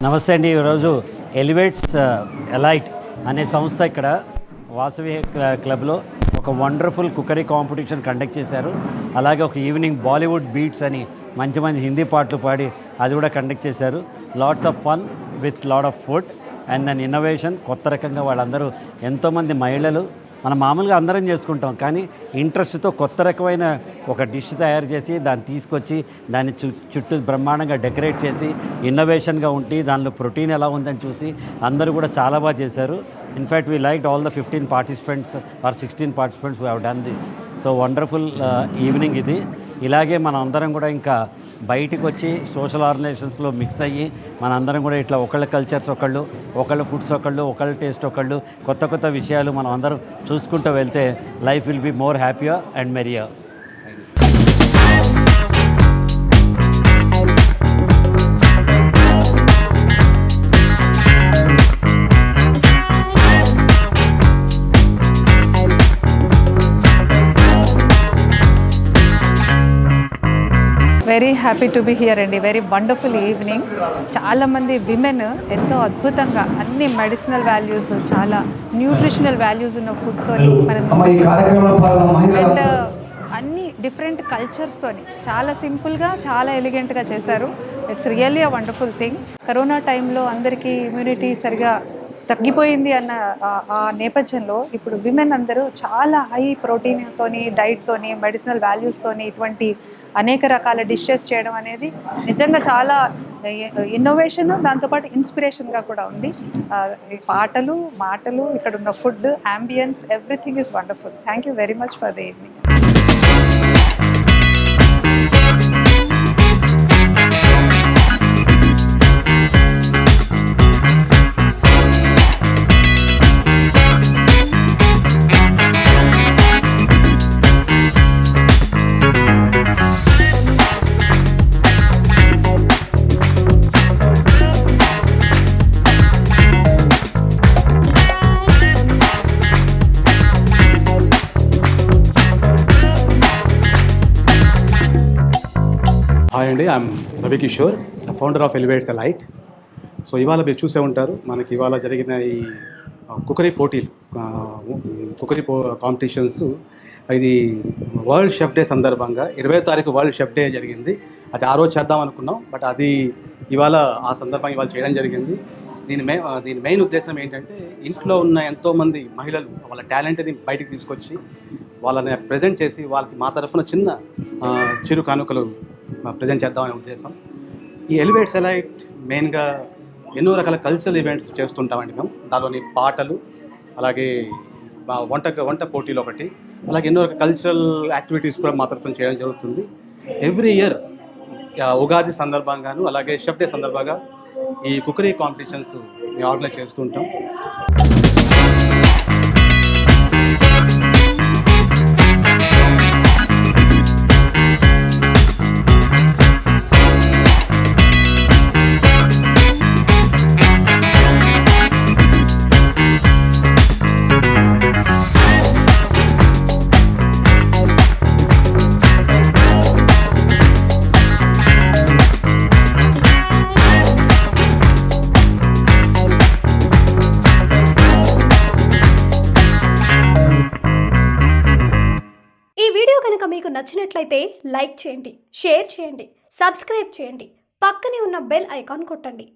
నమస్తే అండి. ఈరోజు ఎలివేట్స్ ఎలైట్ అనే సంస్థ ఇక్కడ వాసవి క్లబ్లో ఒక వండర్ఫుల్ కుక్కరీ కాంపిటీషన్ కండక్ట్ చేశారు. అలాగే ఒక ఈవినింగ్ బాలీవుడ్ బీట్స్ అని మంచి మంచి హిందీ పాటలు పాడి అది కూడా కండక్ట్ చేశారు. Lots of fun with lot of food and then innovation. కొత్త రకంగా వాళ్ళందరూ ఎంతోమంది మహిళలు మనం మామూలుగా అందరం చేసుకుంటాం, కానీ ఇంట్రెస్ట్తో కొత్త రకమైన ఒక డిష్ తయారు చేసి దాన్ని తీసుకొచ్చి దాన్ని చుట్టూ బ్రహ్మాండంగా డెకరేట్ చేసి ఇన్నోవేషన్గా ఉండి దానిలో ప్రోటీన్ ఎలా ఉందని చూసి అందరూ కూడా చాలా బాగా చేశారు. In fact we like all the 15 participants or 16 participants we have done this. So wonderful evening ఇది. ఇలాగే మనం అందరం కూడా ఇంకా బయటికి వచ్చి సోషల్ ఆర్గనైజేషన్స్లో మిక్స్ అయ్యి మనందరం కూడా ఇట్లా ఒకళ్ళ కల్చర్స్ ఒకళ్ళ ఫుడ్స్ ఒకళ్ళ టేస్ట్ కొత్త కొత్త విషయాలు మనం అందరం చూసుకుంటూ వెళ్తే life will be more happier and merrier. Very happy to be here అండి. Very wonderful evening. చాలామంది విమెన్ ఎంతో అద్భుతంగా అన్ని మెడిసినల్ వాల్యూస్, చాలా న్యూట్రిషనల్ వాల్యూస్ ఉన్న ఫుడ్తో అండ్ అన్ని డిఫరెంట్ కల్చర్స్తోని చాలా సింపుల్గా చాలా ఎలిగెంట్గా చేశారు. It's really a wonderful thing. Corona టైంలో అందరికీ ఇమ్యూనిటీ సరిగా తగ్గిపోయింది అన్న ఆ నేపథ్యంలో ఇప్పుడు విమెన్ అందరూ చాలా హై ప్రోటీన్తోని, డైట్తోని, మెడిసినల్ వాల్యూస్తోని ఇటువంటి అనేక రకాల డిషెస్ చేయడం అనేది నిజంగా చాలా ఇన్నోవేషన్, దాంతోపాటు ఇన్స్పిరేషన్గా కూడా ఉంది. పాటలు, మాటలు, ఇక్కడ ఉన్న food, ambience, everything is wonderful. Thank you very much for the evening. Hi అండి, I'm Ravi Kishore, founder of Elevates Elite. So ఇవాళ మీరు చూసే ఉంటారు, మనకి ఇవాళ జరిగిన ఈ కుకరీ పోటీలు, కుకరీ కాంపిటీషన్స్, ఇది వరల్డ్ షెఫ్ డే సందర్భంగా 20వ తారీఖు వరల్డ్ షెఫ్ డే జరిగింది. అది ఆ రోజు చేద్దాం అనుకున్నాం, బట్ అది ఇవాళ ఆ సందర్భంగా ఇవాళ చేయడం జరిగింది. దీని మెయిన్ ఉద్దేశం ఏంటంటే, ఇంట్లో ఉన్న ఎంతోమంది మహిళలు వాళ్ళ టాలెంట్ని బయటికి తీసుకొచ్చి వాళ్ళని ప్రజెంట్ చేసి వాళ్ళకి మా తరఫున చిన్న చిరు కానుకలు ప్రజెంట్ చేద్దామనే ఉద్దేశం. ఈ ఎలివేట్స్ ఎలైట్ మెయిన్గా ఎన్నో రకాల కల్చరల్ ఈవెంట్స్ చేస్తుంటామండి మేము. దానిలోని పాటలు, అలాగే వంట పోటీలు ఒకటి, అలాగే ఎన్నో రకాల కల్చరల్ యాక్టివిటీస్ కూడా మా తరఫున చేయడం జరుగుతుంది. ఎవ్రీ ఇయర్ ఉగాది సందర్భంగాను, అలాగే షెఫ్ డే సందర్భంగా ఈ కుకరీ కాంపిటీషన్స్ మేము ఆర్గనైజ్ చేస్తుంటాం. మీకు నచ్చినట్లయితే లైక్ చేయండి, షేర్ చేయండి, సబ్స్క్రైబ్ చేయండి, పక్కనే ఉన్న బెల్ ఐకాన్ కొట్టండి.